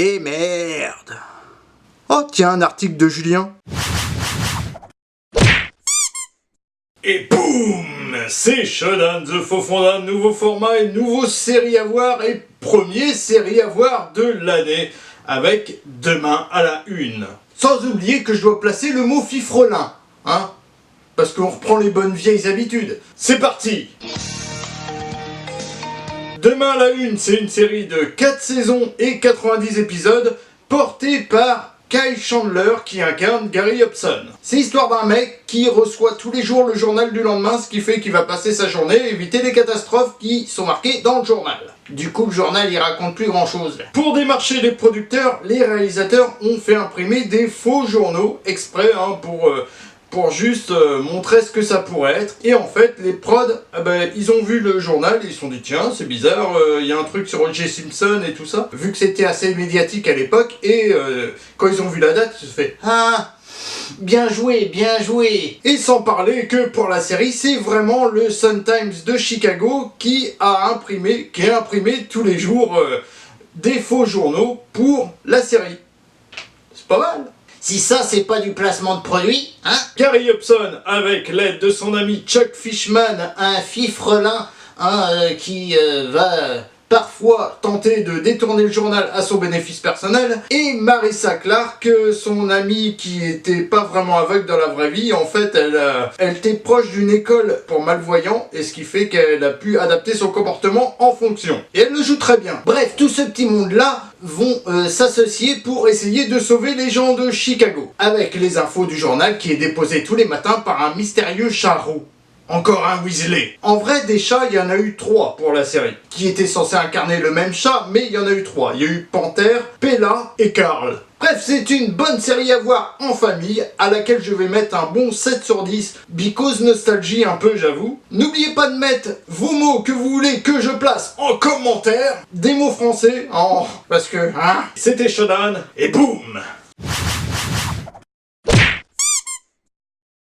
Et merde. Oh tiens, un article de Julien. Et boum, c'est Shodan The Fofondin, nouveau format et nouveau série à voir et premier série à voir de l'année avec Demain à la une. Sans oublier que je dois placer le mot fifrelin, hein, parce qu'on reprend les bonnes vieilles habitudes. C'est parti. Demain à la une, c'est une série de 4 saisons et 90 épisodes portée par Kyle Chandler qui incarne Gary Hobson. C'est l'histoire d'un mec qui reçoit tous les jours le journal du lendemain, ce qui fait qu'il va passer sa journée à éviter les catastrophes qui sont marquées dans le journal. Du coup, le journal, il raconte plus grand chose. Pour démarcher les producteurs, les réalisateurs ont fait imprimer des faux journaux exprès pour juste montrer ce que ça pourrait être. Et en fait, les prods, ils ont vu le journal et ils se sont dit tiens, c'est bizarre, il y a un truc sur O.J. Simpson et tout ça. Vu que c'était assez médiatique à l'époque, et Quand ils ont vu la date, ils se sont fait ah, bien joué, bien joué. Et sans parler que pour la série, c'est vraiment le Sun-Times de Chicago qui a imprimé tous les jours des faux journaux pour la série. C'est pas mal. Si ça, c'est pas du placement de produit, hein? Gary Hobson, avec l'aide de son ami Chuck Fishman, un fifrelin, qui va parfois tenter de détourner le journal à son bénéfice personnel, et Marissa Clark, son amie qui était pas vraiment aveugle dans la vraie vie. En fait, elle était proche d'une école pour malvoyants, et ce qui fait qu'elle a pu adapter son comportement en fonction. Et elle le joue très bien. Bref, tout ce petit monde-là vont s'associer pour essayer de sauver les gens de Chicago, avec les infos du journal qui est déposé tous les matins par un mystérieux chat roux. Encore un Weasley. En vrai, des chats, il y en a eu 3 pour la série, qui étaient censés incarner le même chat, mais il y en a eu 3. Il y a eu Panthère, Pella Et Carl. Bref, c'est une bonne série à voir en famille, à laquelle je vais mettre un bon 7 sur 10, because nostalgie un peu, j'avoue. N'oubliez pas de mettre vos mots que vous voulez que je place En commentaire, des mots français, parce que, hein. c'était Shodan, et boum.